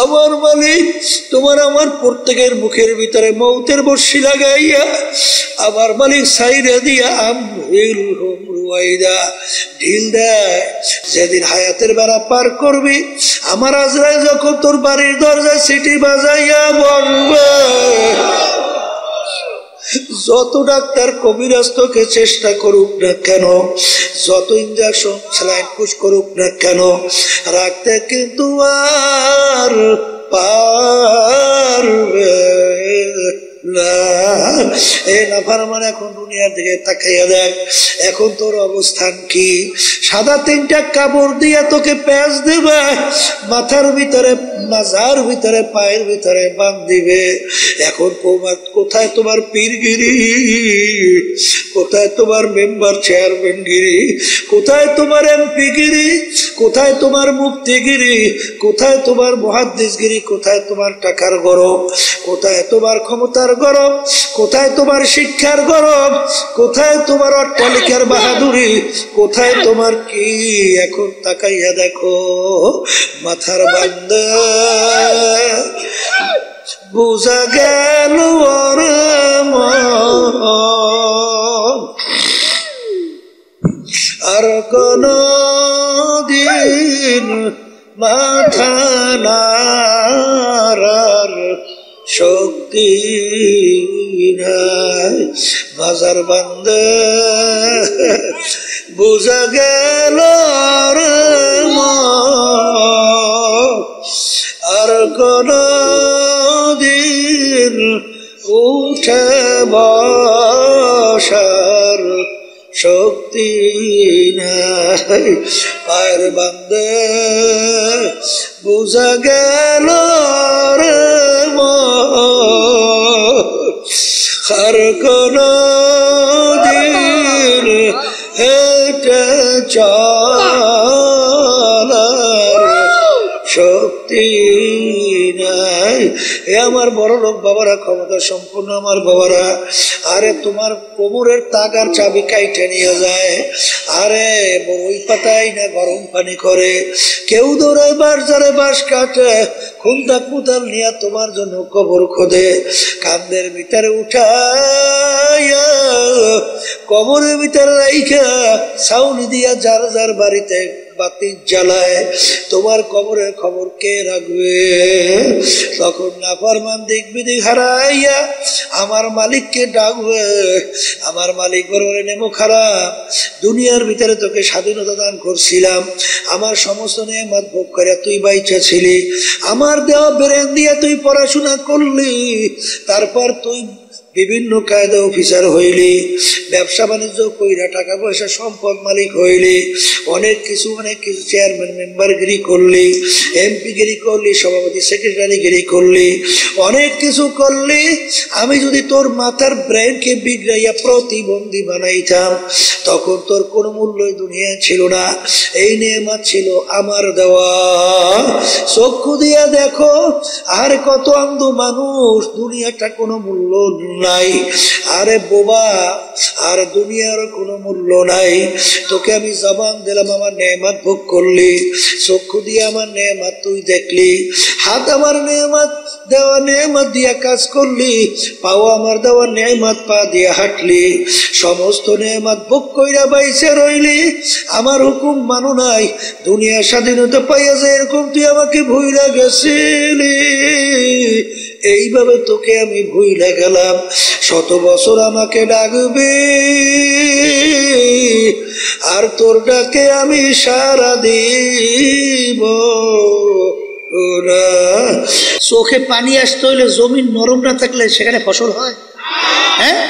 আমার মালিক তোমার আমার প্রত্যেকের মুখের ভিতরে মৌতের বর্ষি লাগাইয়া আমার মালিক সাইরা দিয়া ঢিল দেয়। যেদিন হায়াতের বেড়া পার করবি আমার আজরাইল যখন তোর বাড়ির দরজায় সিটি বাজাইয়া বলবে, যত ডাক্তার কবিরাজ তোকে চেষ্টা করুক না কেন, যত ইঞ্জেকশন স্যালাইন পুশ করুক না কেন, রাখতে কিন্তু আর পারবে না। এ নাফরমান এখন দুনিয়ার দিকে তাকাইয়া দেখ, এখন তোর অবস্থান কি? সাদা 3টা কাপড় দিয়া তোকে প্যাঁচ দিবে, মাথার ভিতরে মাজার ভিতরে পায়ের ভিতরে বাঁধ দিবে। এখন কোথায় তোমার পীরগিরি, কোথায় তোমার মেম্বার চেয়ারম্যানগিরি, কোথায় তোমার এমপিগিরি, কোথায় তোমার মুফতিগিরি, কোথায় তোমার মুহাদ্দিসগিরি, কোথায় তোমার টাকার গরম, কোথায় তোমার ক্ষমতার গরম, কোথায় তোমার শিক্ষার গরম, কোথায় তোমার অট্টালিকার বাহাদুরি, কোথায় তোমার কি? এখন তাকাইয়া দেখো মাথার বান্দা, বুঝা গেল আর কোন দিন মাথা নাড়ার শক্তি নাই। বাজার বান্দা বুঝা গেল আর কোন দিন উঠে বসার শক্তি নাই। পায়ের বান্দা বুঝা গেল আর কোন দিন হেঁটে চলার শক্তি নাই। এ আমার বড় লোক বাবারা, ক্ষমতা সম্পূর্ণ আমার বাবারা, আরে তোমার কোমরের তাগার চাবি কাইটে নিয়ে যায়, আরে বড়ই পাতাই না গরম পানি করে, কেউ দৌড়ায় বাস যারে বাস কাটে, খুন্তা কুতাল নিয়ে তোমার জন্য কবর খোদে, কান্দের ভিতরে উঠাইয়া কবরের ভিতরে রাইখা ছাউনি দিয়া যার যার বাড়িতে বাতি জ্বালায়, তোমার কবরের খবর কে রাখবে? তখন নাফরমান দিক বিদিক হারাইয়া আমার মালিককে ডাকবে। আমার মালিক বলবে, নেমো খারাপ, দুনিয়ার ভিতরে তোকে স্বাধীনতা দান করছিলাম, আমার সমস্ত নেয়ামত ভোগ করে তুই বাইচা ছিলি, আমার দেওয়া ব্রেন দিয়ে তুই পড়াশোনা করলি, তারপর তুই বিভিন্ন কায়দা অফিসার হইলি, ব্যবসা বাণিজ্য কইরা টাকা পয়সা সম্পদ মালিক হইলি, অনেক কিছু চেয়ারম্যান মেম্বার গিরি করলি, এমপি গিরি করলি, সভাপতি সেক্রেটারি গিরি করলি, অনেক কিছু করলি। আমি যদি তোর মাথার ব্রেনকে বিগড়াইয়া প্রতিবন্ধী বানাইতাম, তখন তোর কোনো মূল্য দুনিয়া ছিল না। এই নেয়ামত ছিল আমার দেওয়া। চক্ষু দিয়া দেখো, আর কত অন্ধ মানুষ, দুনিয়াটা কোনো মূল্য নাই। আরে বোবা, আর দুনিয়ার কোনো মূল্য নাই। তোকে আমি জবান দিলাম, আমার নেয়ামত ভোগ করলি, চক্ষু দিয়ে আমার নেয়ামত তুই দেখলি, হাত আমার নেয়ামত দেওয়া নেয়ামত দিয়া কাজ করলি, পাও আমার দেওয়া নেয়ামত পা দিয়া হাঁটলি, সমস্ত নেয়ামত ভোগ কইরা বাইসে রইলি, আমার হুকুম মানো নাই। দুনিয়া স্বাধীনতা পাইয়া যায় এরকম তুই আমাকে ভুইলা গেছিলি, এইভাবে তোকে আমি ভুইলা গেলাম। 100 বছর আমাকে ডাকবে, আর তোর ডাকে আমি সারা দিব। চোখে পানি আসতে হইলে জমিন নরম না থাকলে সেখানে ফসল হয়? হ্যাঁ,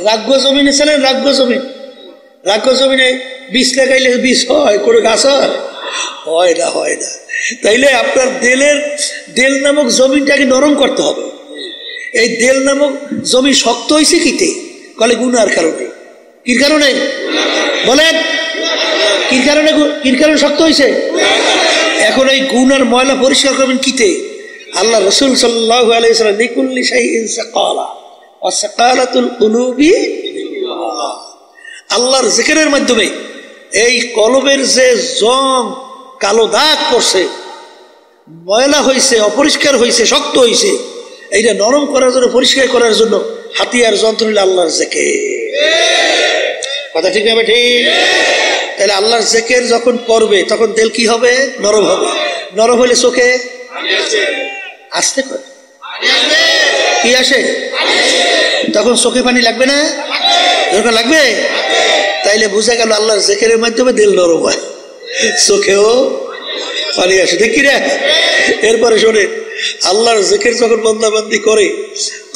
রাগ্য জমিনে ছিলেন, রাগ্য জমিন, রাগ্য জমিনে বীজ লাগাইলে বীজ হয়, কোনো গাছ হয় না, হয় না। তাইলে আপনার দেল নামক জমিনটাকে নরম করতে হবে। এই দেল নামক জমি শক্ত হয়েছে কিতে? কলে গুনার কারণে। কি কারণে বলেন? কি কারণে? কির কারণে শক্ত হয়েছে? এখন এই গুনার ময়লা পরিষ্কার করবেন কিতে? আল্লাহ রাসূল সাল্লাল্লাহু আলাইহি ওয়াসাল্লাম লিকুল্লি শাইইন সাকালা ওয়া সাকালাতুল কুলুবি বিল্লাহ, আল্লাহর জিকিরের মাধ্যমে এই কলবের যে জং কালো দাগ পড়ছে, ময়লা হয়েছে, অপরিষ্কার হয়েছে, শক্ত হয়েছে, এইটা নরম করার জন্য, পরিষ্কার করার জন্য হাতিয়ার যন্ত্র হলো আল্লাহর জিকির। কথা ঠিক হবে? ঠিক। তাহলে আল্লাহর জিকির যখন করবে তখন দিল কি হবে? নরম হবে। নরম হলে চোখে আসতে করে কি আসে? তখন চোখে পানি লাগবে না? যখন লাগবে, তাইলে বোঝা গেল আল্লাহর জিকিরের মাধ্যমে দিল নরম হয়, চোখেও পানি আসে। ঠিক কিনা? এরপরে শোনে, আল্লাহর জিকির যখন বান্দাবান্দি করে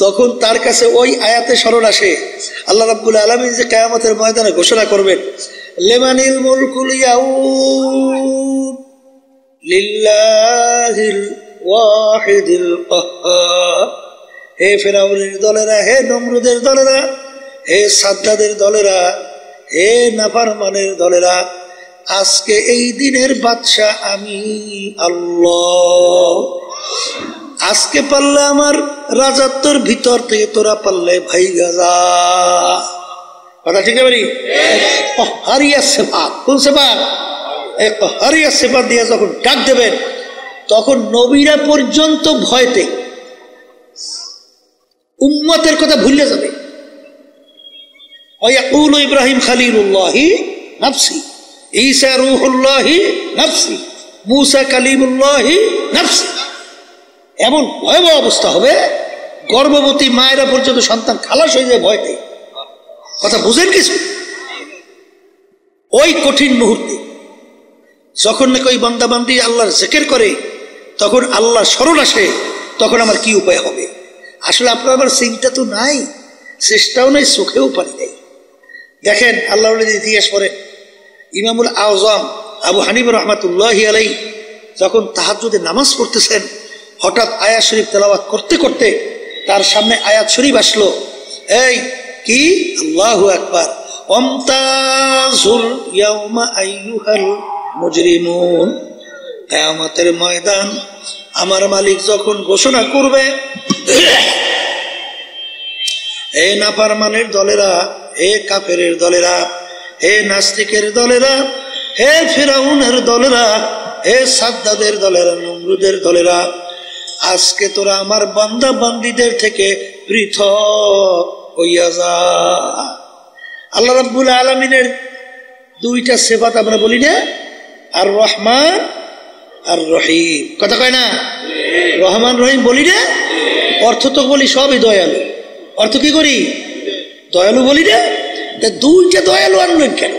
তখন তার কাছে ওই আয়াতে স্মরণ আসে, আল্লাহ রাব্বুল আলামিন যে কিয়ামতের ময়দানে ঘোষণা করবেন, লিমানিল মুলকুল ইয়াউম লিল্লাহিল ওয়াহিদিল কাহ্হার। হে ফিরআউনের দলেরা, হে নমরুদের দলেরা, হে সাদ্দাদের দলেরা, হে নাফরমানের দলেরা, আজকে এই দিনের বাদশা আমি আল্লাহ। আজকে পারলে আমার রাজত্বর ভিতর থেকে তোরা পারলে ভাই গাজা। কথা ঠিক আছে? হারিয়া সেফাত, কোন সেফাত? হারিয়া সেফাত দিয়ে যখন ডাক দেবেন তখন নবীরা পর্যন্ত ভয়তে উম্মতের কথা ভুলে যাবে। ওয়াকুলু ইব্রাহিম খলিলুল্লাহি নাফসি, ঈসা রূহুল্লাহি নাফসি, মূসা কালিমুল্লাহি নাফসি। এমন ভয়াবহ অবস্থা হবে, গর্ভবতী মায়েরা পর্যন্ত সন্তান খালাস হয়ে যায় ভয়তে। কথা বুঝেন কিছু? ওই কঠিন মুহূর্তে যখন নাকি ওই বান্দাবান্দি আল্লাহর জিকির করে তখন আল্লাহ স্মরণ আসে, তখন আমার কি উপায় হবে? আসলে আপনার আমার চিন্তা তো নাই, চেষ্টাও নাই, চোখেও পানি নেই। দেখেন আল্লাহ ইতিহাস পড়েন, ইমামুল আযম আবু হানিফা রাহমাতুল্লাহি আলাইহি যখন তাহাজ্জুদে নামাজ পড়তেছেন, হঠাৎ আয়াত শরীফ তেলাওয়াত করতে করতে তার সামনে আয়াত শরীফ আসলো, এই কি? আল্লাহু আকবার, ওয়ামতাজুল ইয়াউমা আইয়ুহাল মুজরিমুন। কিয়ামতের ময়দান আমার মালিক যখন ঘোষণা করবে, হে নাফরমানের দলেরা, হে কাফেরের দলেরা, হে নাস্তিকের দলেরা, হে ফিরআউনের দলেরা, হে সাদ্দাদের দলেরা, নমরুদের দলেরা, আজকে তোরা আমার বান্দা বান্দীদের থেকে পৃথক হইয়া যা। আল্লাহ রাব্বুল আলামিনের দুইটা সিফাত আমরা বলি না, আর রহমান আর রহিম। কথা কয় না? রহমান রহিম বলি না, অর্থ তো বলি সবই দয়ালু। অর্থ কি করি? দয়ালু বলি না। দুইটা দয়ালু আনলেন কেন?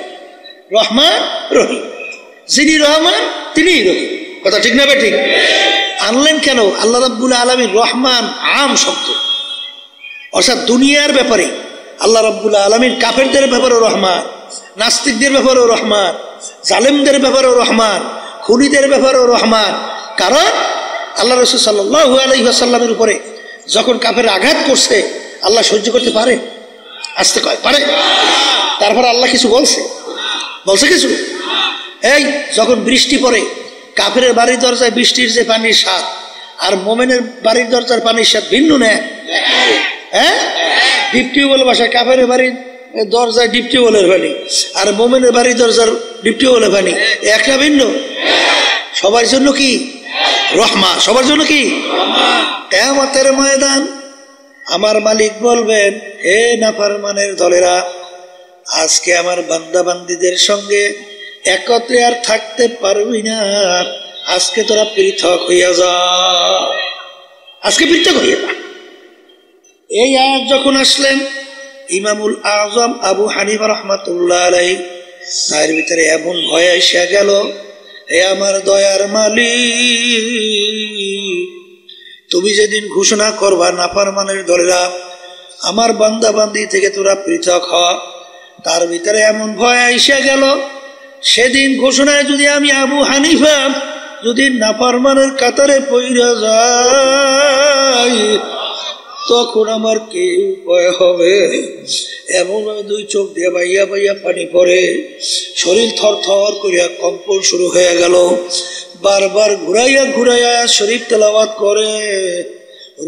রহমান রহিম, যিনি রহমান তিনি রহিম। কথা ঠিক না? ঠিক আনলেন কেন? আল্লাহ রাব্বুল আলামিন রহমান আম শব্দ, অর্থাৎ দুনিয়ার ব্যাপারে আল্লাহ রাব্বুল আলামিন কাফেরদের ব্যাপারেও রহমান, নাস্তিকদের ব্যাপারেও রহমান, জালেমদের ব্যাপারেও রহমান, খুনিদের ব্যাপারেও রহমান। কারণ আল্লাহ রাসূল সাল্লাল্লাহু আলাইহি ওয়াসাল্লামের উপরে যখন কাফের আঘাত করছে আল্লাহ সহ্য করতে পারে? আসতে কয় পারে? তারপর আল্লাহ কিছু বলছে? বলছে কিছু? এই যখন বৃষ্টি পড়ে, কাফের বাড়ির দরজায় বৃষ্টির যে পানির স্বাদ আর মোমেনের বাড়ির দরজার পানির স্বাদ ভিন্ন না? হ্যাঁ, ডিপ টিউবওয়েল বাসায় কাফের বাড়ির দরজায় ডিপ টিউবওয়েলের পানি আর মোমেনের বাড়ির দরজার ডিপ টিউবওয়েলের পানি একটা ভিন্ন। সবার জন্য কি রহমা? সবার জন্য কি? কিয়ামতের ময়দান আমার মালিক বলবেন, হে নাফরমানের দলেরা, আজকে আমার বান্দা বান্দীদের সঙ্গে একত্রে আর থাকতে পারবি না, আজকে তোরা পৃথক হইয়া যা, আজকে পৃথক হইয়া যা। এই আয়াত যখন আসলেন, ইমামুল আযম আবু হানিফা রাহমাতুল্লাহ আলাইহি তার ভিতরে এমন ভয় এসে গেল, হে আমার দয়ার মালিক, তুমি যেদিন ঘোষণা করবা নাফরমানের দলেরা আমার বান্দা বান্দি থেকে তোরা পৃথক হ, তার ভিতরে এমন ভয় এসে গেল, সেদিন ঘোষণায় যদি আমি আবু হানিফা যদি নাফরমানের কাতারে পইরা যাই তখন আমার কি উপায় হবে? এমন দুই চোখ দিয়ে বাইয়া বাইয়া পানি পড়ে, শরীর থর থর করিয়া কম্পন শুরু হয়ে গেল, বারবার ঘুরাইয়া ঘুরাইয়া শরীফ তেলাওয়াত করে,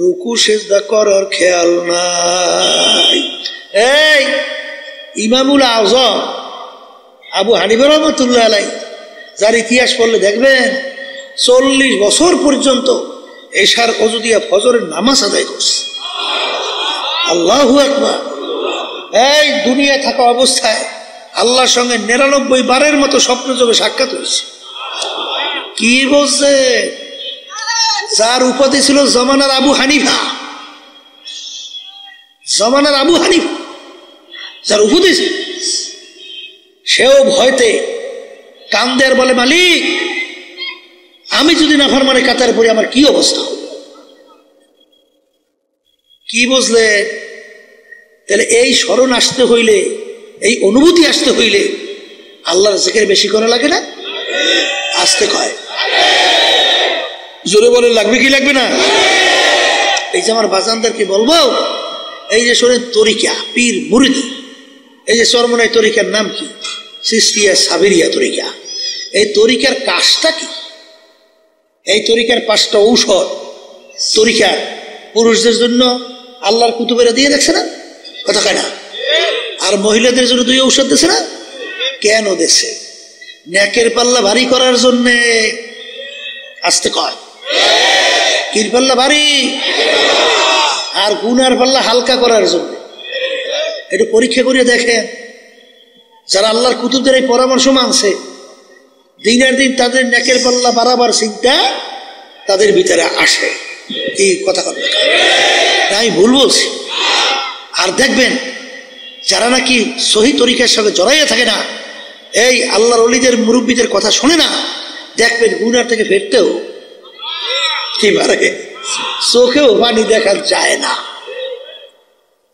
রুকু সিজদা করার খেয়াল নাই। এই ইমামুল আযম আবু হানিফা রাহমাতুল্লাহ আলাইহি, যার ইতিহাস পড়লে দেখবেন 40 বছর পর্যন্ত এশার ওযু দিয়া ফজরের নামাজ আদায় করছে। আল্লাহু আকবার। এই দুনিয়া থাকা অবস্থায় আল্লাহর সঙ্গে 99 বারের মতো স্বপ্ন যোগে সাক্ষাৎ হয়েছে। কি বলছে? যার উপাধি ছিল জমানার আবু হানিফা, জমানার আবু হানিফা যার উপাধি ছিল, সেও ভয়তে কান্দে আর বলে, মালিক আমি যদি নাফরমানে কাতারে পড়ি আমার কি অবস্থা? কি বুঝলে? তাহলে এই স্মরণ আসতে হইলে, এই অনুভূতি আসতে হইলে আল্লাহর জিকির বেশি করা লাগে না? আসতে কয়, জোরে বলে লাগবে কি লাগবে না? এই যে আমার বাজানদেরকে বলবো, এই যে শোনেন তরিকা, পীর মুরিদি, এই যে চরমনাই তরিকার নাম কি? চিশতিয়া সাবেরিয়া তরিকা। এই তরিকার কাজটা কি? এই তরিকার 5টা ঔষধ তরিকার পুরুষদের জন্য আল্লাহর কুতুবেরা দিয়ে দেখছে না? কথা কয় না? আর মহিলাদের জন্য 2 ঔষধ দিয়েছে না? কেন দিয়েছে? নেকের পাল্লা ভারী করার জন্য। আসতে কয়, কির পাল্লা ভারী আর গুনার পাল্লা হালকা করার জন্য। একটু পরীক্ষা করে দেখেন, যারা আল্লাহর কুতুবদের এই পরামর্শ মানছে, দিনের দিন তাদের নেকের পাল্লা বাড়াবার চিন্তা তাদের ভিতরে আসে। কি কথা কথা আমি ভুল বলছি? আর দেখবেন যারা নাকি সহি তরিকার সঙ্গে জড়াইয়া থাকে না, এই আল্লাহর ওলিদের মুরব্বীদের কথা শোনে না, দেখবেন গুনার থেকে ফেরতেও কি পারে, চোখেও পানি দেখা যায় না,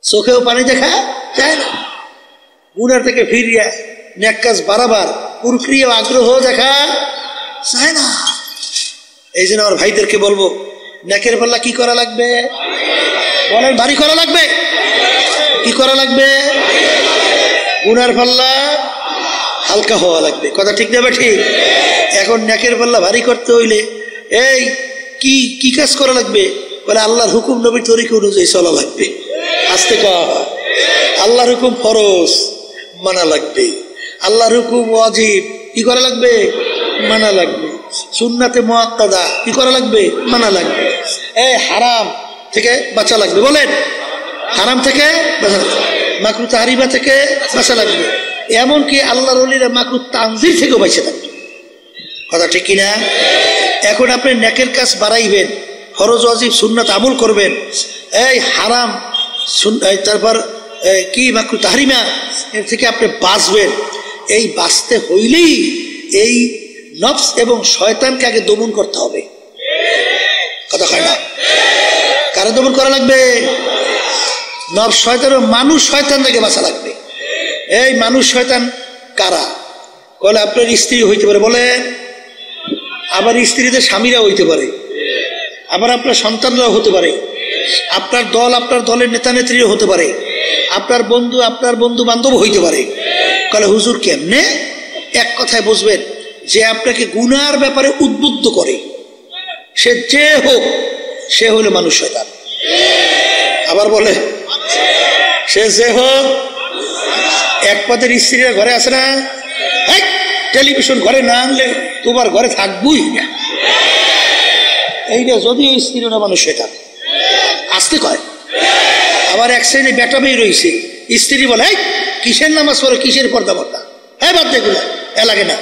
চোখেও পানি দেখা যায় না। গুনার থেকে ফিরিয়া নেক কাজ বাড়াবার প্রক্রিয়া আগ্রহ দেখা যায় না। এই জন্য আমার ভাইদেরকে বলবো, নেকের পাল্লা কি করা লাগবে? বলেন, ভারী করা লাগবে। কি করা লাগবে? গুনার পাল্লা হালকা হওয়া লাগবে। কথা ঠিক না? ঠিক। এখন নেকের পাল্লা ভারী করতে হইলে এই কি কি কাজ করা লাগবে? বলে আল্লাহর হুকুম নবীর তরিকা অনুযায়ী চলা লাগবে। আস্তে কর। আল্লাহর হুকুম ফরজ, মানা লাগবে। আল্লাহর হুকুম ওয়াজিব, কি করা লাগবে? মানা লাগবে। সুন্নাতে মুআক্কাদা, কি করা লাগবে? মানা লাগবে। এই হারাম থেকে বাঁচা লাগবে। বলেন, হারাম থেকে বাঁচা লাগবে, মাকরু তাহরিমা থেকে বাঁচা লাগবে। এমনকি আল্লাহর ওলিরা মাকরু তানজির থেকেও বাঁচে থাকবে। কথা ঠিক কিনা? এখন আপনি নেকের কাজ বাড়াইবেন, ফরজ ওয়াজিব সুন্নাত আমল করবেন, এই হারাম তারপর কি মাকরু তাহরিমা এর থেকে আপনি বাঁচবেন। এই বাঁচতে হইলেই এই নফস এবং শয়তানকে আগে দমন করতে হবে। কথা হয় না? কারো দমন করা লাগবে? নফস শয়তান, মানুষ শয়তান থেকে বাঁচা লাগবে। এই মানুষ শয়তান কারা? বলে আপনার স্ত্রী হইতে পারে, বলেন, আবার স্ত্রীদের স্বামীরা হইতে পারে, আবার আপনার সন্তানরাও হতে পারে, আপনার দল, আপনার দলের নেতা নেত্রীও হতে পারে, আপনার বন্ধু বান্ধব হইতে পারে। বলে হুজুর কেমনে? এক কথায় বুঝবেন, যে আপনাকে গুনার ব্যাপারে উদ্বুদ্ধ করে, সে যে হোক, সে হলো মানুষ শয়তান। আবার বলে, সে যে হোক, এক পদের স্ত্রীরা ঘরে আসে না, টেলিভিশন ঘরে না আনলে তোমার ঘরে থাকবই না। এইটা যদিও স্ত্রীরা মানুষ শয়তান। আসতে কয়। আবার এক শ্রেণী বেটা মেয়ে রয়েছে, স্ত্রী বলে, কিসের নামাজ পড়ো, কিসের পর্দা পর্দা, হ্যাঁ বাদ দেখুন, এ লাগে না।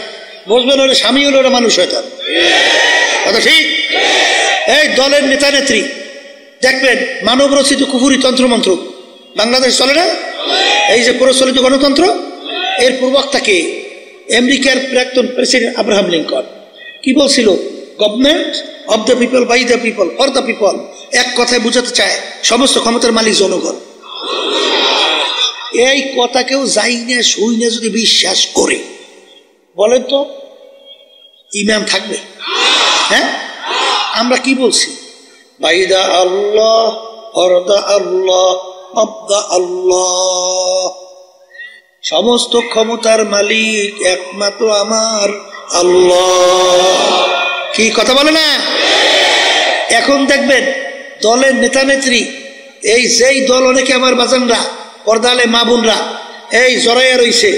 বুঝবেন ওরা স্বামী হলো ওরা মানুষ শয়তান। কথা ঠিক? এই দলের নেতা নেত্রী দেখবেন মানব রচিত কুফুরি তন্ত্রমন্ত্র বাংলাদেশ চলে না? এই যে প্রচলিত গণতন্ত্র, এর প্রবক্তাকে আমেরিকার প্রাক্তন প্রেসিডেন্ট আব্রাহাম লিঙ্কন কি বলছিল? Government of the people, by the people, for the people. এক কথায় বুঝাতে চায় সমস্ত ক্ষমতার মালিক জনগণ। এই কথা কেউ যাই না শুই না যদি বিশ্বাস করে, বলেন তো ইমান থাকবে? হ্যাঁ, আমরা কি বলছি? বাইদা আল্লাহ, ফরদা আল্লাহ, অবদা আল্লাহ, সমস্ত ক্ষমতার মালিক একমাত্র আমার আল্লাহ। কি কথা বলে না? এখন দেখবেন দলের নেতা নেত্রী, এই যেই দল, অনেকে আমার বাজানরা, পর্দালে মা বোনরা এই জড়াইয়া রইছে,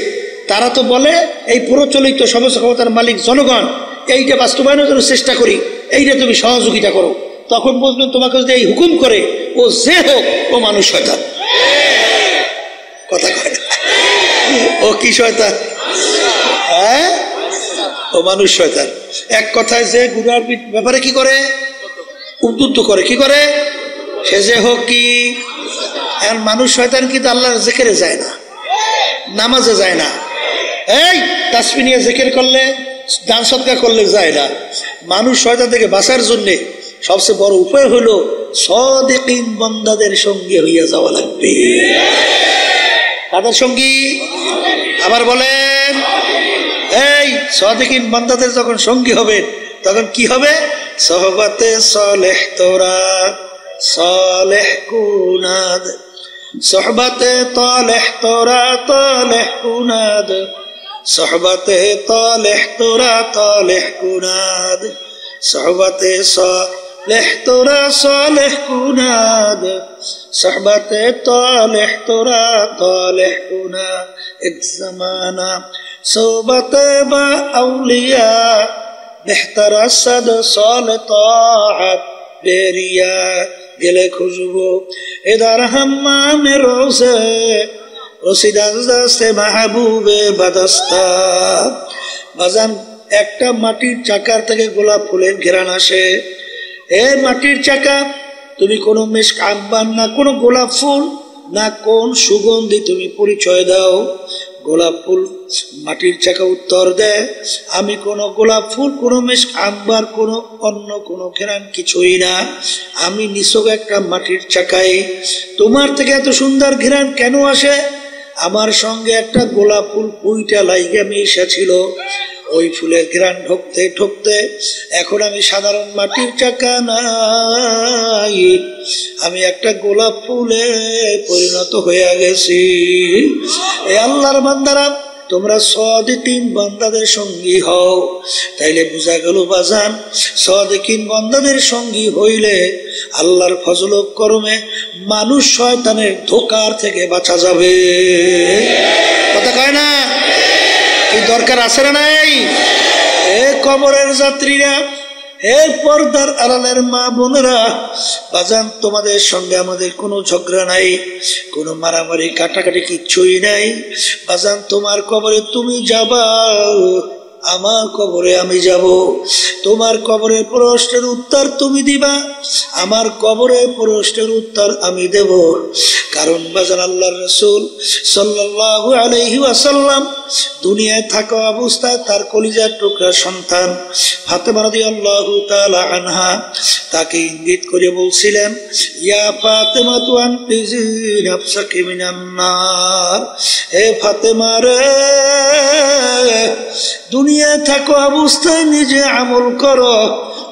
তারা তো বলে এই প্রচলিত সমস্ত ক্ষমতার মালিক জনগণ, এইটা বাস্তবায়নের জন্য চেষ্টা করি, এইটা তুমি সহযোগিতা করো। তখন বুঝবেন তোমাকে যদি এই হুকুম করে, ও যে হোক ও মানুষ শয়তান। কথা কয় না, ও কি শয়তান? হ্যাঁ, ও মানুষ শয়তান। এক কথায় যে গুনার ব্যাপারে কি করে, উদ্বুদ্ধ করে, কি করে, সে যে হোক কি মানুষ শয়তান। কিন্তু আল্লাহর জিকিরে যায় না, নামাজে যায় না, এই তাসবিহ নিয়ে জিকির করলে, দান সদকা করলে যায় না। মানুষ শয়তান থেকে বাঁচার জন্যে সবচেয়ে বড় উপায় হলো সাদিকিন বান্দাদের সঙ্গে হইয়া যাওয়া লাগবে। কাদের সঙ্গী? আবার বলেন, এই সাদিকিন বান্দাদের যখন সঙ্গী হবে তখন কি হবে? সোহবতে সালেহ তোরা সালেহ কুনাদ, সোহবতে তালেহ তোরা তালেহ কুনাদ, সোহবতে তালেহ তোরা তালেহ কুনাদ, সোহবতে সালেহ তোরা সালেহ কুনাদ, সোহবতে তালেহ তোরা তালেহ কুনাদ। এক জামানা সোহবতে বা আউলিয়া বেহতর আসদ সাল তাআত বেরিয়া গেলে খুশবু এদার হাম্মামে রোজে রসিদাস্তে মাহবুবে বাদস্তা। বাজান, একটা মাটির চাকার থেকে গোলাপ ফুলের ঘেরান আসে। এ মাটির চাকা, তুমি কোনো মেশক আম্বার না কোনো গোলাপ ফুল না কোন সুগন্ধি তুমি পরিচয় দাও। গোলাপ ফুল মাটির চাকা উত্তর দেয়, আমি কোনো গোলাপ ফুল, কোনো মেশক আম্বার, কোনো অন্য কোনো ঘেরান কিছুই না, আমি নিছক একটা মাটির চাকাই। তোমার থেকে এত সুন্দর ঘেরান কেন আসে? আমার সঙ্গে একটা গোলাপ ফুল পুইটা লাইগা মিশেছিল। ওই ফুলের ঘ্রাণ ঢুকতে ঢুকতে এখন আমি সাধারণ মাটির চাকা নাই, আমি একটা গোলাপ ফুলে পরিণত হয়ে গেছি। এ আল্লাহর বান্দারা, তোমরা সাদিকিন বান্দাদের সঙ্গী হও। তাইলে বোঝা গেল বাজান, সাদিকিন বান্দাদের সঙ্গী হইলে আল্লাহর ফজল ও করমে মানুষ শয়তানের ধোঁকার থেকে বাঁচা যাবে। কথা কয় না? এই দরকার আছে না নাই? এ কবরের যাত্রীরা, হে পর্দার আড়ালের মা বোনেরা, বাজান তোমাদের সঙ্গে আমাদের কোনো ঝগড়া নাই, কোনো মারামারি কাটাকাটি কিচ্ছুই নাই। বাজান, তোমার কবরে তুমি যাবা, আমার কবরে আমি যাব। তোমার কবরের প্রশ্নের উত্তর তুমি দিবা, আমার কবরের প্রশ্নের উত্তর আমি দেব। কারণ বাজান, আল্লাহর রাসূল সাল্লাল্লাহু আলাইহি ওয়াসাল্লাম দুনিয়ায় থাকা অবস্থায় তার কলিজার টুকরা সন্তান ফাতেমা রাদিয়াল্লাহু তাআলা আনহা তাকে ইঙ্গিত করে বলছিলেন, ইয়া ফাতেমা তু আনকিজি নাফসাকি মিনান নার। হে ফাতেমা রে, দুনিয়ায় থাকা অবস্থায় নিজে আমল করো,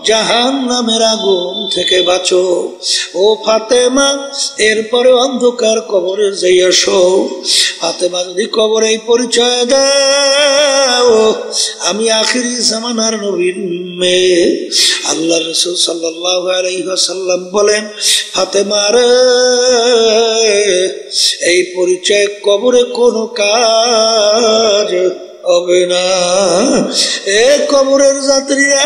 জাহান্নামের আগুন থেকে বাঁচো। ও ফাতেমা, এরপরে অন্ধকার কবরে যাইয়া শো। ফাতেমা যদি কবরে পরিচয় দাও, আমি আখিরি জামানার নবীর মেয়ে। আল্লাহ রাসূল সাল্লাল্লাহু আলাইহি ওয়াসাল্লাম বলেন, ফাতেমা রে, এই পরিচয় কবরে কোনো কাজ হবে না। এ কবরের যাত্রীরা,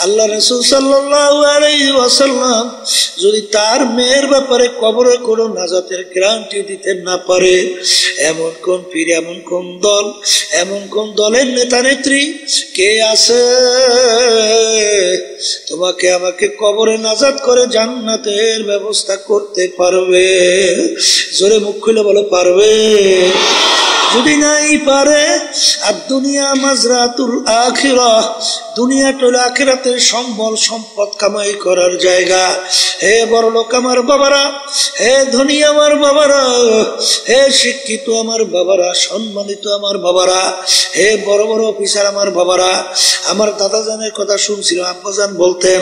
আল্লাহ রাসূল সাল্লাল্লাহু আলাইহি ওয়াসাল্লাম যদি তার মেয়ের ব্যাপারে কবরে কোনো নাজাতের গ্যারান্টি দিতে না পারে, এমন কোন পীর, এমন কোন দল, এমন কোন দলের নেতা নেত্রী কে আছে তোমাকে আমাকে কবরে নাজাত করে জান্নাতের ব্যবস্থা করতে পারবে? জোরে মুখ খুলে বলো, পারবে? যদি নাই পারে, আর দুনিয়া মাজরাতুল আখিরাহ, দুনিয়াটা হলো আখিরাতের সম্বল সম্পদ কামাই করার জায়গা। হে বড়লোক আমার বাবারা, হে ধনী আমার বাবারা, হে শিক্ষিত আমার বাবারা, সম্মানিত আমার বাবারা, হে বড় বড় অফিসার আমার বাবারা, আমার দাদাজানের কথা শুনছিলাম, আব্বাজান বলতেন,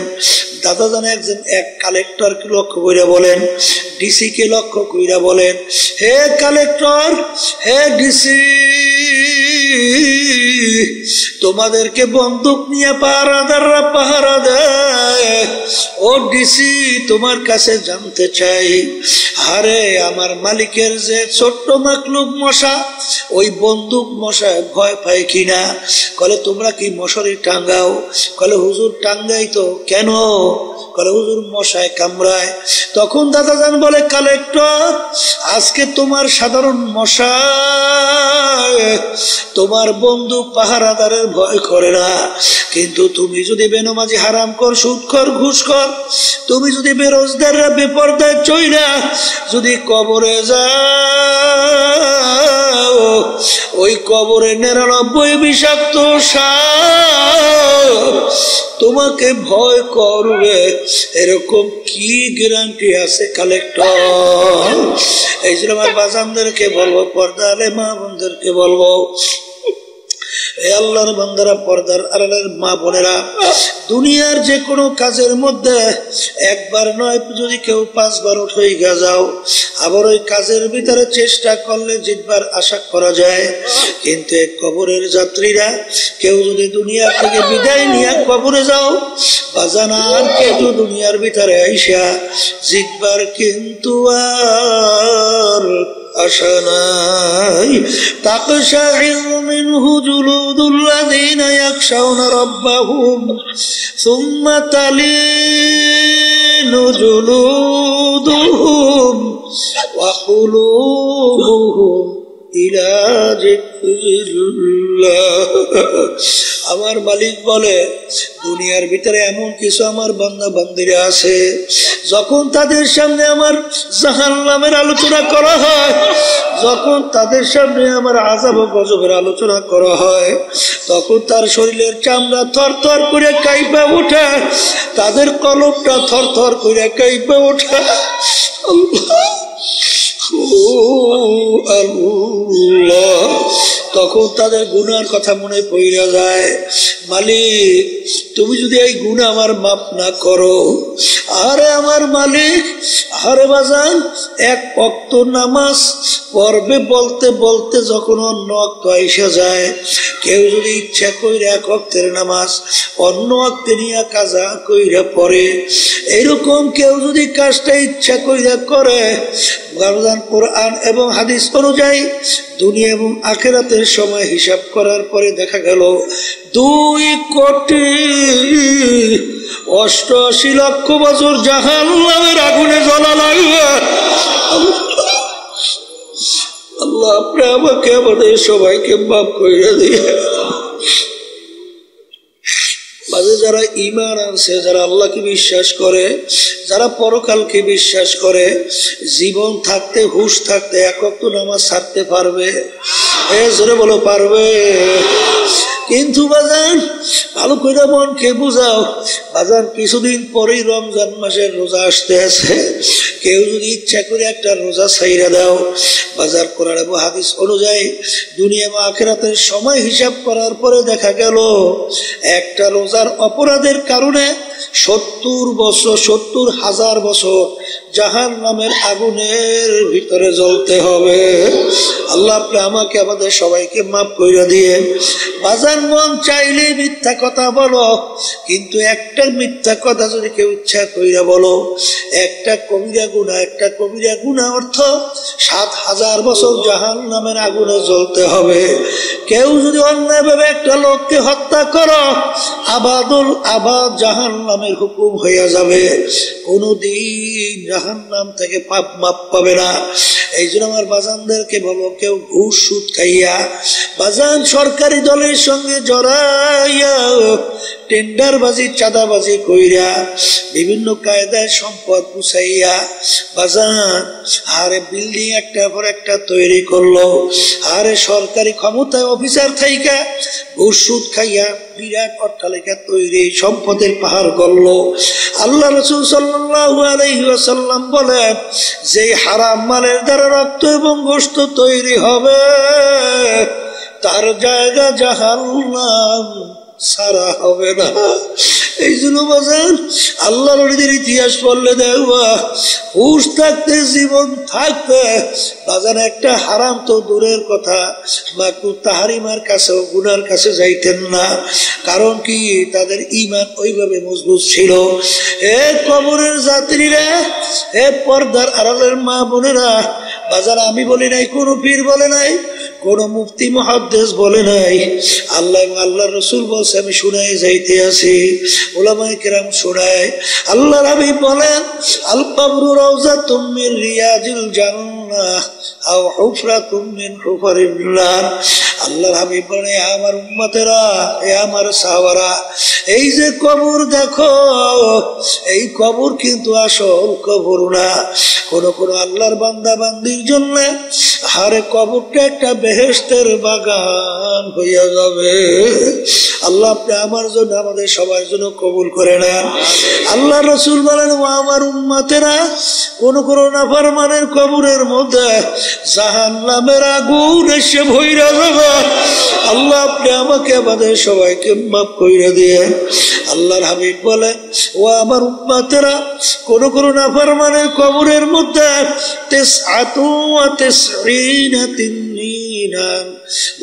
দাদাজান একজন এক কালেক্টরকে লক্ষ্য কইরা বলেন, ডিসি কে লক্ষ্য কইরা বলেন, হে কালেক্টর, হে ডিসি, তোমাদেরকে বন্দুক নিয়ে পাহারাদাররা পাহারা দেয়। ও ডিসি, তোমার কাছে জানতে চাই, আরে আমার মালিকের যে ছোট্ট মাকলুক মশা, ওই বন্দুক মশায় ভয় পায় কিনা? কলে তোমরা কি মশারি টাঙ্গাও? কলে হুজুর টাঙ্গাই তো। কেন? কলে হুজুর মশায় কামড়ায়। তখন দাদাজান বলে, কালেক্টর, আজকে তোমার সাধারণ মশা তোমার বন্দুক পাহারাদারের ভয় করে না, কিন্তু তুমি যদি বেনামাজি হারামখোর সুদখোর ঘুষখোর, তুমি যদি বেরোজগাররা বেপরদায় চইলা যদি কবরে যাও, ওই কবরে 99 বিষাক্ত সাপ তোমাকে ভয় করবে, এরকম কি গ্যারান্টি আছে কালেক্টর? এই জন্য আমার বাজানদেরকে বলবো, পর্দারে মা বোনদেরকে বলবো, আল্লাহর বান্দারা, পর্দার আড়ালের মা বোনেরা, দুনিয়ার যে কোনো কাজের মধ্যে একবার নয়, যদি কেউ 5 বার উঠে যাও, আবার ওই কাজের ভিতরে চেষ্টা করলে জিতবার আশা করা যায়। কিন্তু কবরের যাত্রীরা কেউ যদি দুনিয়া থেকে বিদায় নিয়ে কবরে যাও, বাজানার কেউ দুনিয়ার ভিতরে আইসা জিতবার কিন্তু আর আশা নাই। তাকশাইরু মিনহু জুলুদুল্লাযীনা ইয়াখশাউনা রাব্বাহুম সুম্মা তালিনু জুলুদুহুম ওয়া কুলুবুহুম ইলা যিকরিল্লাহ। আমার মালিক বলে, দুনিয়ার ভিতরে এমন কিছু আমার বান্দা বান্দিরা আছে, যখন তাদের সামনে আমার জাহান্নামের আলোচনা করা হয়, যখন তাদের সামনে আমার আযাব ও গজবের আলোচনা করা হয়, তখন তার শরীরের চামড়া থরথর করে কাঁপে ওঠে, তাদের কলবটা থরথর করে কাঁপে ওঠে। আল্লাহ, তখন তাদের গুনার কথা মনে পড়ে যায়। মালিক, তুমি যদি এই গুনাহ আমার মাফ না করো, আরে আমার মালিক, আরে বাজান, এক ওয়াক্ত নামাজ পড়বে বলতে বলতে যখন অন্য ওয়াক্ত আইসা যায়, কেউ যদি ইচ্ছা কইরা এক ওয়াক্তের নামাজ অন্য ওয়াক্তে নিয়ে কাজা কইরা পড়ে, এরকম কেউ যদি কাজটা ইচ্ছা কইরা করে, কোরআন এবং হাদিস অনুযায়ী দুনিয়া এবং আখিরাতের সময় হিসাব করার পরে দেখা গেল 2,88,00,000 বছর জাহান্নামের আগুনে জ্বলা লাগবে। আল্লাহ, আপনি আমাকে আমাদের সবাইকে মাফ করে দিয়ে। মাঝে যারা ঈমান আনছে, যারা আল্লাহকে বিশ্বাস করে, যারা পরকালকে বিশ্বাস করে, জীবন থাকতে হুঁশ থাকতে এক ওয়াক্ত নামাজ ছাড়তে পারবে? জোরে বলো, পারবে? কিন্তু বাজান, ভালো করে মনকে বুঝাও, বাজান কিছুদিন পরেই রমজান মাসের রোজা আসতে আছে। কেউ যদি ইচ্ছা করে একটা রোজা ছাইরা দাও, বাজার কোরআন এবং হাদিস অনুযায়ী দুনিয়া বা আখিরাতের সময় হিসাব করার পরে দেখা গেল একটা রোজার অপরাধের কারণে 70,000 বছর জাহান্নামের আগুনের ভিতরে জ্বলতে হবে। আল্লাহ, আপনি আমাকে আমাদের সবাইকে মাফ করে দিয়ে। বাজার মন চাইলে মিথ্যা কথা বলো, কিন্তু একটা মিথ্যা কথা যদি কেউ ইচ্ছা কইরা বলো, একটা কবিরা গুনাহ অর্থ 7,000 বছর জাহান্নামের আগুনে জ্বলতে হবে। কেউ যদি অন্যায়ভাবে একটা লোককে হত্যা করো, আবাদুল আবাদ জাহান্নামের হুকুম হইয়া যাবে, কোনদিন জাহান্নাম থেকে পাপ মাপ পাবে না। এই জন্য আমার বাজানদেরকে বলো, কেউ ঘুষ সুদ খাইয়া বাজান সরকারি দলের সঙ্গে জড়াইয়া টেন্ডারবাজি চাঁদাবাজি কইরা বিভিন্ন কায়দায় সম্পদ গুছাইয়া বাজান আরে বিল্ডিং একটা পর একটা তৈরি করলো, আরে সরকারি ক্ষমতায় অফিসার থাইকা ঘুষ সুদ খাইয়া বিরাট অট্টালিকা তৈরি, সম্পদের পাহাড় গড়লো। আল্লাহ রাসূল সাল্লাল্লাহু আলাইহি ওয়াসাল্লাম বলেন, যে হারাম মালের দ্বারা রক্ত এবং গোশত তৈরি হবে, তার জায়গা জাহান্নাম, সারা হবে না। এই জন্য বাজান আল্লাহর ওলিদের ইতিহাস পড়লে দেখবা হুঁশ থাকতে জীবন থাকতে বাজান একটা হারাম তো দূরের কথা, মাকরুহ তাহরিমার কাছেও গুনার কাছে যাইতেন না। কারণ কি, তাদের ঈমান ওইভাবে মজবুত ছিল। এ কবরের যাত্রীরা, এ পর্দার আড়ালের মা বোনেরা, বাজার আমি বলি নাই, কোন পীর বলে নাই, কোন মুফতি মুহাদ্দিস বলে নাই, আল্লাহ এবং আল্লাহর রাসূল বলছে, আমি শুনাই যাইতে আছি, উলামায়ে কেরাম শোনায়। আল্লাহর হাবিব বলেন, আল কবরু রাউযাতুম মিন রিয়াজিল জান্নাহ আও হুফরাতুম মিন হুফারিন নার। আল্লাহর হাবিব বলে, আমার উম্মতেরা, এ আমার সাহাবারা, এই যে কবর দেখো, এই কবর কিন্তু আসল কবর না। কোন কোন আল্লাহর বান্দা বান্দির জন্য হারে কবরটা একটা বেহেশতের বাগান হইয়া যাবে। আল্লাহ আপনি আমার জন্য, আমাদের সবার জন্য কবুল করে নেন। আল্লাহ রাসূল বলেন, ও আমার উম্মতেরা, কোন কোন নাফরমানের কবরের মধ্যে জাহান্নামের আগুন এসে ভইরা যাবে। আল্লাহ আপনি আমাকে, আমাদের সবাইকে মাফ কইরা দিয়েন। আল্লাহর হাবিব বলে, ও আমার উম্মতেরা, কোন কোন নাফরমানের কবরের মধ্যে 99 তিননিনা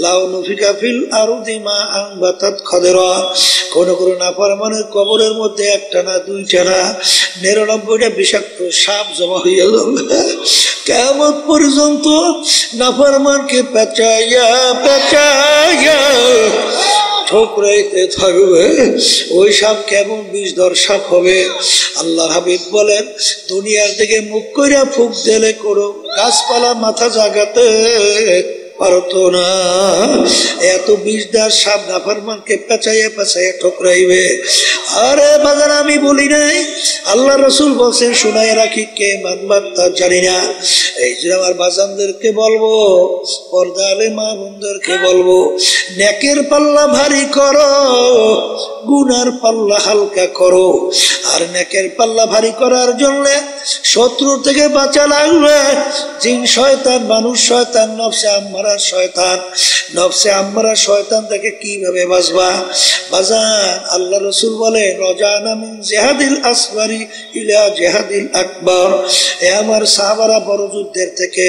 লাউ নুফিকা ফিল আরদি মা আনবাতাত খাদরা। কোন কোন নাফরমানের কবরের মধ্যে একটা না, দুইটা না, 99টা বিষাক্ত সাপ জমা হইয়া যাবে। কিয়ামত পর্যন্ত নাফরমানকে পেঁচাইয়া পেঁচাইয়া ঠোকরাইতে থাকবে। ওই সাপ কেমন বিষধর সাপ হবে। আল্লাহর হাবিব বলেন, দুনিয়ার দিকে মুখ কইরা ফুক দিলে কোনো গাছপালা মাথা জাগাতে পারতো না। এত বিষদার সাপ নাফরমানকে পেঁচাইয়া পেঁচাইয়া ঠোকরাইবে। আরে বাজার আমি বলি নাই, আল্লাহ রাসূল বলছেন, শুনাই রাখি, কে মানবার তা জানি না। এই যে আমার বাজানদেরকে বলবো, পর্দা আলে মা বোনদেরকে বলবো, নেকের পাল্লা ভারী করো, গুনার পাল্লা হালকা করো। আর নেকের পাল্লা ভারী করার জন্য শত্রু থেকে বাঁচা লাগবে। জিন শয়তান, মানুষ শয়তান, নফসে আম্মারা শয়তান। নফসে আম্মারা শয়তান থেকে কিভাবে বাঁচবা বাজান? আল্লাহ রাসূল বলে, রজানা মিন জিহাদিল আসগরি ইলা জিহাদিল আকবার। এ আমার সাহাবারা, বড় যুদ্ধের থেকে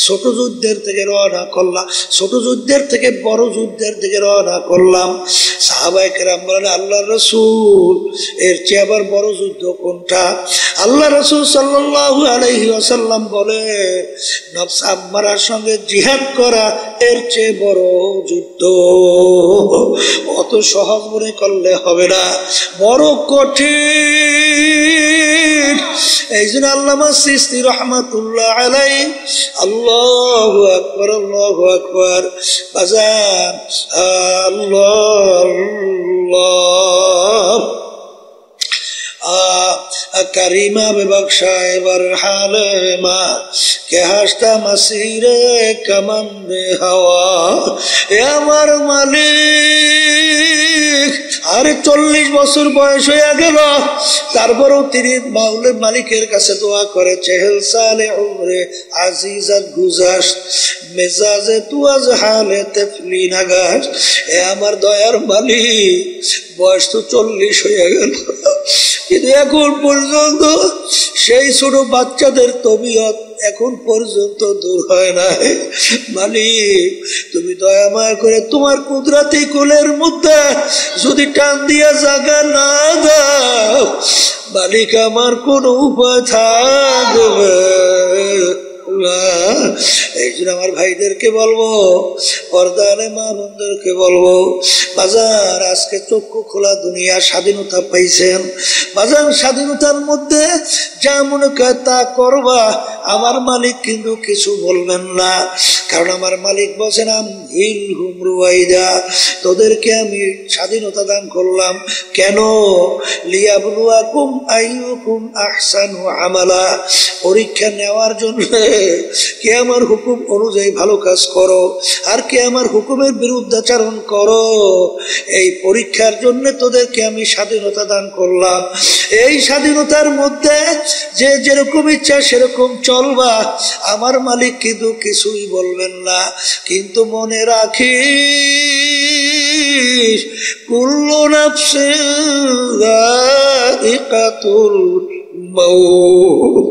ছোট যুদ্ধের থেকে রওনা করলাম, ছোট যুদ্ধের থেকে বড় যুদ্ধের দিকে রওনা করলাম। সাহাবায়ে কেরাম বলেন, আল্লাহ রাসূল, এর চেয়ে আবার বড় যুদ্ধ কোনটা? আল্লাহ রাসূল সাল্লাল্লাহু আলাইহি ওয়াসাল্লাম বলে, নফস আম্মারার সঙ্গে জিহাদ করা এর চেয়ে বড় যুদ্ধ। অত সহজ মনে করলে হবে না, বড় কঠিন। এই জন্য আল্লামা সিস্তি রহমাতুল্লাহ আলাইহি, আল্লাহু আকবার, আল্লাহু আকবার বাজান, আল্লাহ আল্লাহ। करीमा बख्शा बर हाल मा के हस्ता मसीरे कमंदे हवा। ए আমার মালিক, আরে 40 বছর বয়স হয়ে গেল, তারপরেও তিনি মাওলার মালিকের কাছে দোয়া করে, 40 সালে উমরে আজিজাত গুজাশত মেজাজে তু আজ হালে তফলি নাগাশ। এ আমার দয়ার মালিক, বয়স তো 40 হয়ে গেল, কিন্তু এখন পর্যন্ত সেই ছোট বাচ্চাদের তবিয়ত এখন পর্যন্ত দূর হয় না। মালিক, তুমি দয়া মায়া করে তোমার কুদরতি কোলের মধ্যে যদি টান দিয়া জায়গা না দাও, মালিক আমার কোন উপায় থাকবে না। এই জন্য আমার ভাইদেরকে বলবো, পর্দারে মা বোনদেরকে বলবো, বাজার আজকে চক্ষু খোলা দুনিয়া, স্বাধীনতা পাইছেন বাজার, স্বাধীনতার মধ্যে যা মনে করে তা করবা, আমার মালিক কিন্তু কিছু বলবেন না। কারণ আমার মালিক বলছেন, তোদেরকে আমি স্বাধীনতা দান করলাম কেন? লিয়াবলুয়াকুম আইয়ুকুম আহসানু আমালা, পরীক্ষা নেওয়ার জন্য। কে আমার হুকুম অনুযায়ী ভালো কাজ করো, আর কে আমার হুকুমের বিরুদ্ধাচরণ করো। এই পরীক্ষার জন্য তোদেরকে আমি স্বাধীনতা দান করলাম। এই স্বাধীনতার মধ্যে যে যেরকম ইচ্ছা সেরকম চলবা, আমার মালিক কিন্তু কিছুই বলবেন না। কিন্তু মনে রাখি, জানিস কুল্লু নাফসিন যায়িকাতুল মাউত।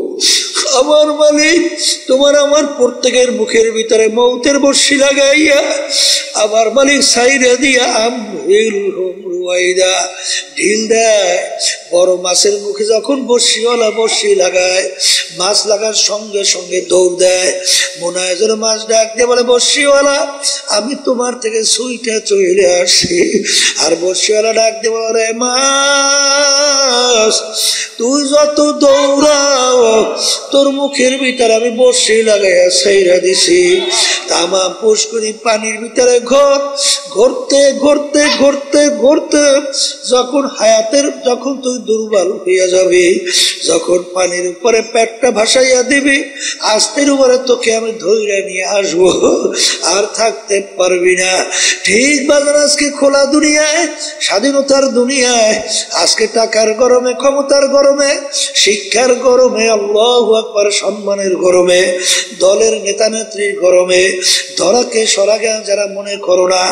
আমার মালিক তোমার আমার প্রত্যেকের মুখের ভিতরে মৌতের বর্ষি লাগাইয়া আমার মালিক সাইরা দিয়া আমহিলহুম রুয়াইদা ঢিল দেয়। বড় মাছের মুখে যখন বর্ষিওয়ালা বর্ষি লাগায়, মাছ লাগার সঙ্গে সঙ্গে দৌড় দেয়। মনে হয় যেন মাছ ডাক দিয়ে বলে, বর্ষিওয়ালা আমি তোমার থেকে সুইটা চলে আসি। আর বর্ষিওয়ালা ডাক দিয়ে বলে, মাছ তুই যত দৌড়াও তোর মুখের ভিতরে আমি বর্ষি লাগাইয়া ছাইরা দিছি। তামাম পুষ্করি পানির ভিতরে ঘুরতে ঘুরতে ঘুরতে ঘুরতে যখন হায়াতের যখন তুই দুর্বল হইয়া যাবি, যখন পানির উপরে পেটটা ভাসাইয়া দিবি, আস্তের উপরে তোকে আমি ধৈর্য নিয়ে আসবো, আর থাকতে পারবি না। ঠিক বাজার আজকে খোলা দুনিয়ায়, স্বাধীনতার দুনিয়ায়, আজকে টাকার গরমে, ক্ষমতার গরমে, শিক্ষার গরমে, আল্লাহু আকবার সম্মানের গরমে, দলের নেতা নেত্রীর গরমে ধরাকে সরাগে যারা মনে করো না,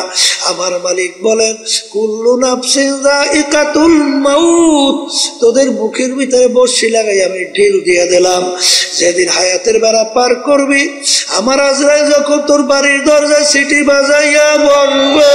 আমার মালিক বলেন কুল্লু নাফসিন যায়িকাতুল মাউত, তোদের মুখের ভিতরে বর্ষি লাগাই আমি ঢিল দিয়ে দিলাম। যেদিন হায়াতের বেড়া পার করবি, আমার আজরাইল যখন তোর বাড়ির দরজায় সিটি বাজাইয়া বলবে